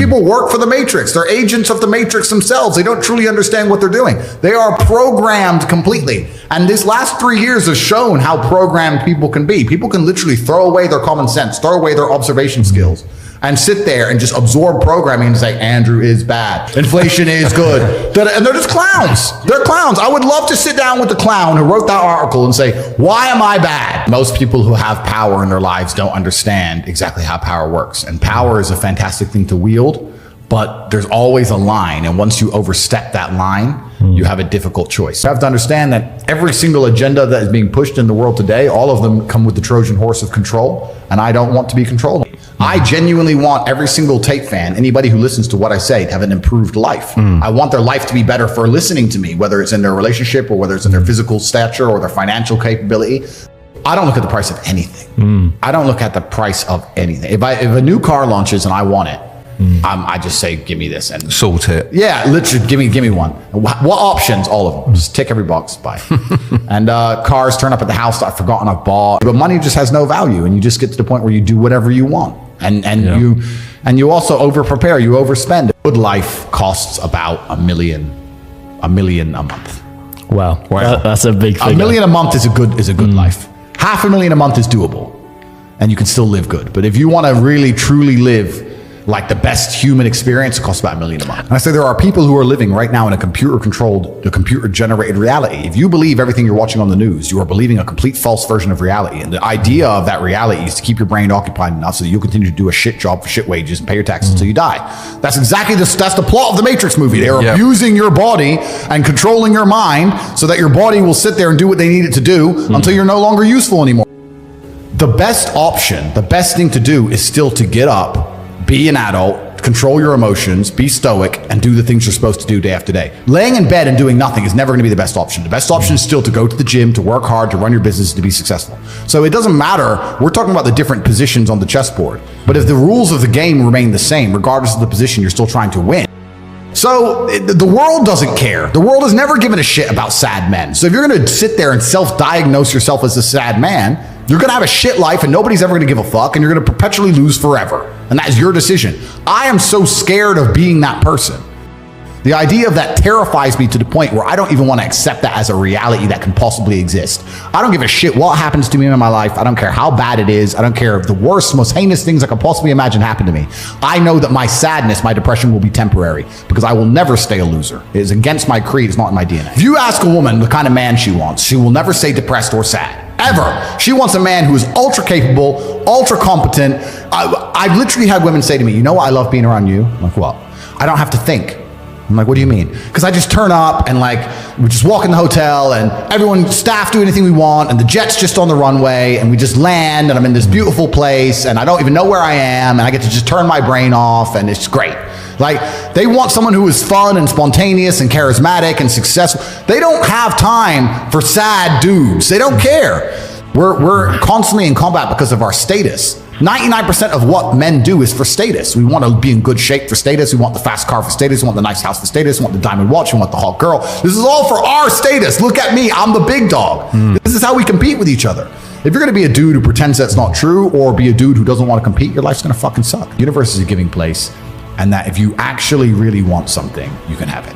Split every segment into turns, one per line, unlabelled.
people work for the Matrix. They're agents of the Matrix themselves. They don't truly understand what they're doing. They are programmed completely. And this last 3 years has shown how programmed people can be. People can literally throw away their common sense, throw away their observation skills, and sit there and just absorb programming and say, Andrew is bad. Inflation is good. And they're just clowns. They're clowns. I would love to sit down with the clown who wrote that article and say, why am I bad? Most people who have power in their lives don't understand exactly how power works. And power is a fantastic thing to wield, but there's always a line. And once you overstep that line, you have a difficult choice. You have to understand that every single agenda that is being pushed in the world today, all of them come with the Trojan horse of control. And I don't want to be controlled. I genuinely want every single Tate fan, anybody who listens to what I say, to have an improved life. I want their life to be better for listening to me, whether it's in their relationship or whether it's in their physical stature or their financial capability. I don't look at the price of anything. I don't look at the price of anything. If a new car launches and I want it, I just say, give me this and
sort it.
Yeah, literally, give me one. What options? All of them. Just tick every box, buy. And cars turn up at the house that I've forgotten I've bought. But money just has no value, and you just get to the point where you do whatever you want, and you also over prepare. You overspend. Good life costs about $1 million a month.
Wow. That's a big figure.
$1 million a month is a good life. $500,000 a month is doable, and you can still live good. But if you want to really truly live like the best human experience, it costs about $1 million a month. And I say there are people who are living right now in a computer-generated reality. If you believe everything you're watching on the news, you are believing a complete false version of reality. And the idea of that reality is to keep your brain occupied enough so that you'll continue to do a shit job for shit wages and pay your taxes until you die. That's exactly that's the plot of the Matrix movie. They are abusing your body and controlling your mind so that your body will sit there and do what they need it to do until you're no longer useful anymore. The best option, the best thing to do is still to get up, be an adult, control your emotions, be stoic, and do the things you're supposed to do day after day. Laying in bed and doing nothing is never going to be the best option. The best option is still to go to the gym, to work hard, to run your business, to be successful. So it doesn't matter. We're talking about the different positions on the chessboard. But if the rules of the game remain the same, regardless of the position, you're still trying to win. So the world doesn't care. The world has never given a shit about sad men. So if you're going to sit there and self-diagnose yourself as a sad man, you're going to have a shit life and nobody's ever going to give a fuck and you're going to perpetually lose forever. And that is your decision. I am so scared of being that person. The idea of that terrifies me to the point where I don't even want to accept that as a reality that can possibly exist. I don't give a shit what happens to me in my life. I don't care how bad it is. I don't care if the worst, most heinous things I could possibly imagine happen to me. I know that my sadness, my depression will be temporary because I will never stay a loser. It is against my creed. It's not in my DNA. If you ask a woman the kind of man she wants, she will never say depressed or sad. Ever. She wants a man who is ultra capable, ultra competent. I've literally had women say to me, you know what I love being around you? I'm like, what? I don't have to think. I'm like, what do you mean? Because I just turn up and like, we just walk in the hotel and everyone, staff do anything we want and the jet's just on the runway and we just land and I'm in this beautiful place and I don't even know where I am and I get to just turn my brain off and it's great. Like, they want someone who is fun and spontaneous and charismatic and successful. They don't have time for sad dudes. They don't care. We're constantly in combat because of our status. 99% of what men do is for status. We want to be in good shape for status. We want the fast car for status. We want the nice house for status. We want the diamond watch. We want the hot girl. This is all for our status. Look at me. I'm the big dog. This is how we compete with each other. If you're going to be a dude who pretends that's not true or be a dude who doesn't want to compete, your life's going to fucking suck. The universe is a giving place, and that if you actually really want something, you can have it.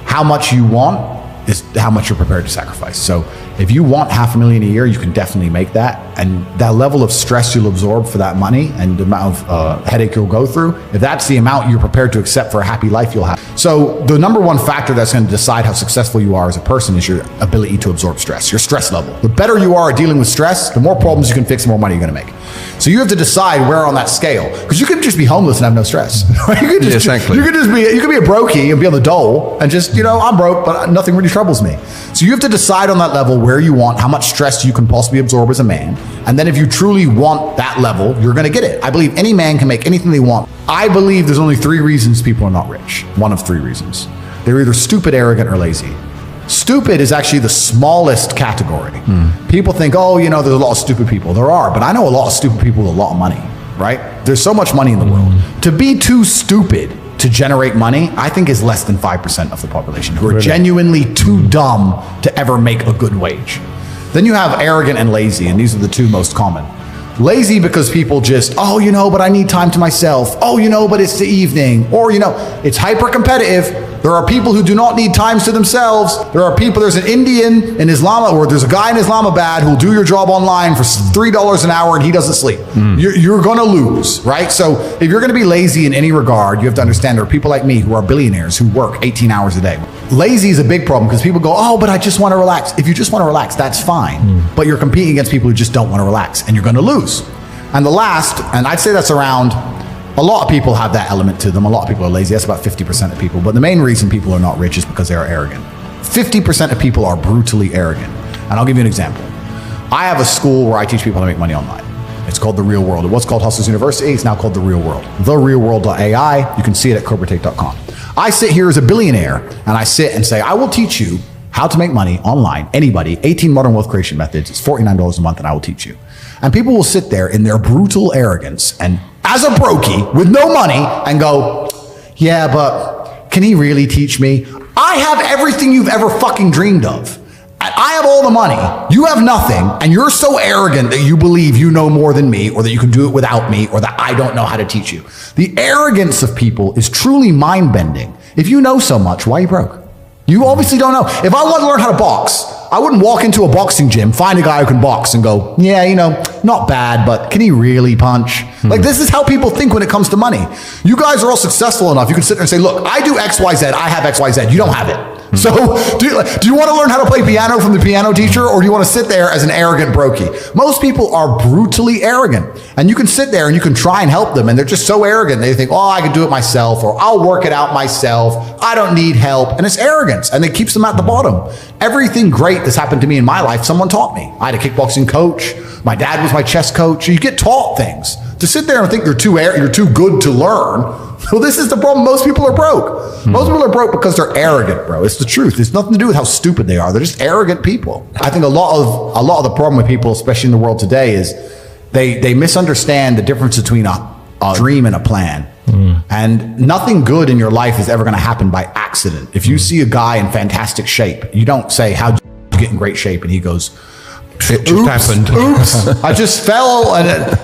How much you want is how much you're prepared to sacrifice. So if you want $500,000 a year, you can definitely make that. And that level of stress you'll absorb for that money and the amount of headache you'll go through, if that's the amount you're prepared to accept for a happy life you'll have. So the number one factor that's going to decide how successful you are as a person is your ability to absorb stress, your stress level. The better you are at dealing with stress, the more problems you can fix, the more money you're going to make. So you have to decide where on that scale, because you could just be homeless and have no stress. You could just, exactly. You could be a brokey and be on the dole and just, I'm broke, but nothing really troubles me. So you have to decide on that level where you want, how much stress you can possibly absorb as a man. And then if you truly want that level, you're going to get it. I believe any man can make anything they want. I believe there's only 3 reasons people are not rich. One of 3 reasons. They're either stupid, arrogant, or lazy. Stupid is actually the smallest category. People think, there's a lot of stupid people. There are, but I know a lot of stupid people with a lot of money, right? There's so much money in the world. To be too stupid to generate money, I think is less than 5% of the population who are genuinely too dumb to ever make a good wage. Then you have arrogant and lazy, and these are the 2 most common. Lazy because people just, but I need time to myself. But it's the evening. Or, it's hyper competitive. There are people who do not need times to themselves. There's an Indian in or there's a guy in Islamabad who'll do your job online for $3 an hour and he doesn't sleep. You're going to lose, right? So if you're going to be lazy in any regard, you have to understand there are people like me who are billionaires who work 18 hours a day. Lazy is a big problem because people go, but I just want to relax. If you just want to relax, that's fine. But you're competing against people who just don't want to relax and you're going to lose. And the last, and I'd say that's around, a lot of people have that element to them. A lot of people are lazy. That's about 50% of people. But the main reason people are not rich is because they are arrogant. 50% of people are brutally arrogant. And I'll give you an example. I have a school where I teach people how to make money online. It's called The Real World. It was called Hustlers University. It's now called The Real World. TheRealWorld.ai. You can see it at CobraTake.com. I sit here as a billionaire and I sit and say, I will teach you how to make money online. Anybody, 18 modern wealth creation methods. It's $49 a month and I will teach you. And people will sit there in their brutal arrogance and as a brokey with no money and go, yeah, but can he really teach me? I have everything you've ever fucking dreamed of. I have all the money. You have nothing. And you're so arrogant that you believe you know more than me or that you can do it without me or that I don't know how to teach you. The arrogance of people is truly mind-bending. If you know so much, why are you broke? You obviously don't know. If I want to learn how to box, I wouldn't walk into a boxing gym, find a guy who can box and go, yeah, not bad, but can he really punch? Like, this is how people think when it comes to money. You guys are all successful enough. You can sit there and say, look, I do X, Y, Z. I have X, Y, Z. You don't have it. So do you want to learn how to play piano from the piano teacher, or do you want to sit there as an arrogant brokey? Most people are brutally arrogant, and you can sit there and you can try and help them, and they're just so arrogant. They think, I can do it myself, or I'll work it out myself. I don't need help. And it's arrogance, and it keeps them at the bottom. Everything great that's happened to me in my life, someone taught me. I had a kickboxing coach. My dad was my chess coach. You get taught things. To sit there and think you're too good to learn. Well, this is the problem. Most people are broke. Most people are broke because they're arrogant, bro. It's the truth. It's nothing to do with how stupid they are. They're just arrogant people. I think a lot of the problem with people, especially in the world today, is they misunderstand the difference between a dream and a plan. And nothing good in your life is ever going to happen by accident. If you see a guy in fantastic shape, you don't say, how'd you get in great shape? And he goes,
it just happened.
Oops, I just fell.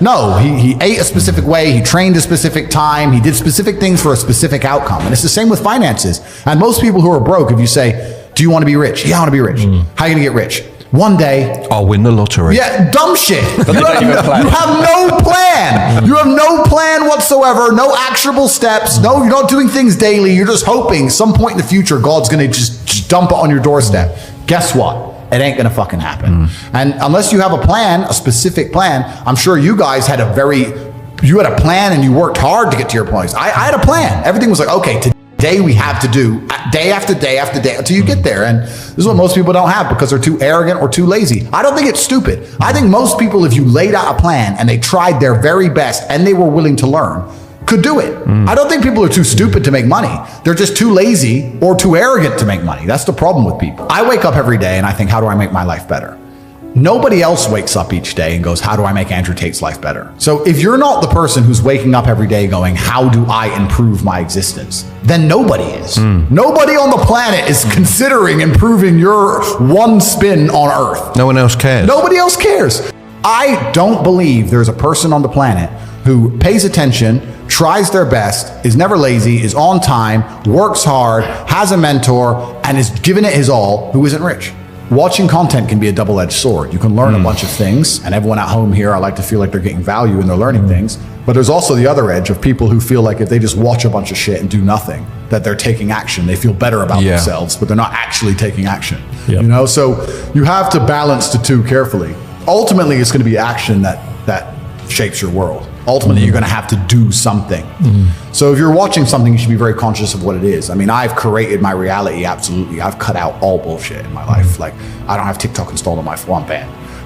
No, he ate a specific way. He trained a specific time. He did specific things for a specific outcome. And it's the same with finances. And most people who are broke, if you say, do you want to be rich? Yeah, I want to be rich. How are you going to get rich? One day,
I'll win the lottery.
Yeah, dumb shit. You have no plan. You have no plan whatsoever. No actionable steps. No, you're not doing things daily. You're just hoping some point in the future, God's going to just dump it on your doorstep. Guess what? It ain't going to fucking happen. And unless you have a plan, a specific plan, I'm sure you guys had you had a plan and you worked hard to get to your points. I had a plan. Everything was like, okay, today we have to do day after day after day until you get there. And this is what most people don't have because they're too arrogant or too lazy. I don't think it's stupid. I think most people, if you laid out a plan and they tried their very best and they were willing to learn, could do it. I don't think people are too stupid to make money. They're just too lazy or too arrogant to make money. That's the problem with people. I wake up every day and I think, how do I make my life better? Nobody else wakes up each day and goes, how do I make Andrew Tate's life better? So if you're not the person who's waking up every day going, how do I improve my existence? Then nobody is. Nobody on the planet is considering improving your one spin on Earth.
No one else cares.
Nobody else cares. I don't believe there's a person on the planet who pays attention, tries their best, is never lazy, is on time, works hard, has a mentor, and is giving it his all, who isn't rich. Watching content can be a double-edged sword. You can learn a bunch of things, and everyone at home here, I like to feel like they're getting value and they're learning things. But there's also the other edge of people who feel like if they just watch a bunch of shit and do nothing, that they're taking action. They feel better about themselves, but they're not actually taking action. So you have to balance the two carefully. Ultimately, it's going to be action that shapes your world. Ultimately, you're going to have to do something. So if you're watching something, you should be very conscious of what it is. I mean, I've created my reality, absolutely. I've cut out all bullshit in my life. Like, I don't have TikTok installed on my phone,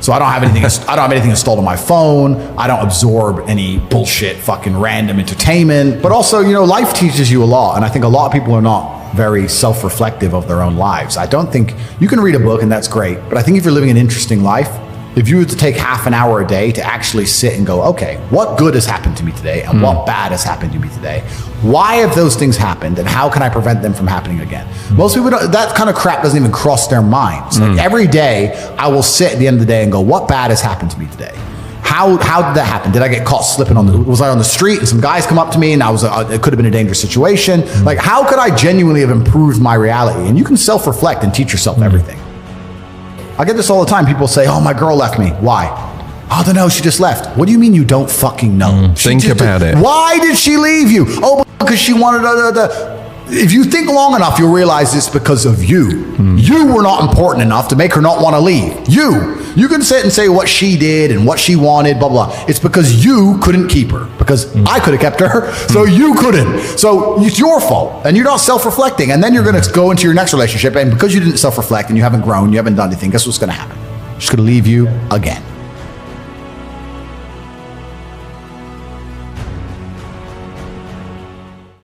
so I don't have anything. I don't have anything installed on my phone. I don't absorb any bullshit, fucking random entertainment. But also, life teaches you a lot, and I think a lot of people are not very self-reflective of their own lives. I don't think you can read a book and that's great, but I think if you're living an interesting life, if you were to take half an hour a day to actually sit and go, okay, what good has happened to me today and what bad has happened to me today? Why have those things happened and how can I prevent them from happening again? Most people that kind of crap doesn't even cross their minds. Like every day I will sit at the end of the day and go, what bad has happened to me today? How did that happen? Did I get caught slipping was I on the street and some guys come up to me and it could have been a dangerous situation? Like, how could I genuinely have improved my reality? And you can self-reflect and teach yourself everything. I get this all the time. People say, oh, my girl left me. Why? Oh, I don't know. She just left. What do you mean you don't fucking know?
Think about it.
Why did she leave you? Oh, because she wanted If you think long enough, you'll realize it's because of you. You were not important enough to make her not want to leave. You can sit and say what she did and what she wanted, blah, blah. It's because you couldn't keep her. Because I could have kept her, so you couldn't. So it's your fault. And you're not self-reflecting. And then you're going to go into your next relationship. And because you didn't self-reflect and you haven't grown, you haven't done anything, guess what's going to happen? She's going to leave you again.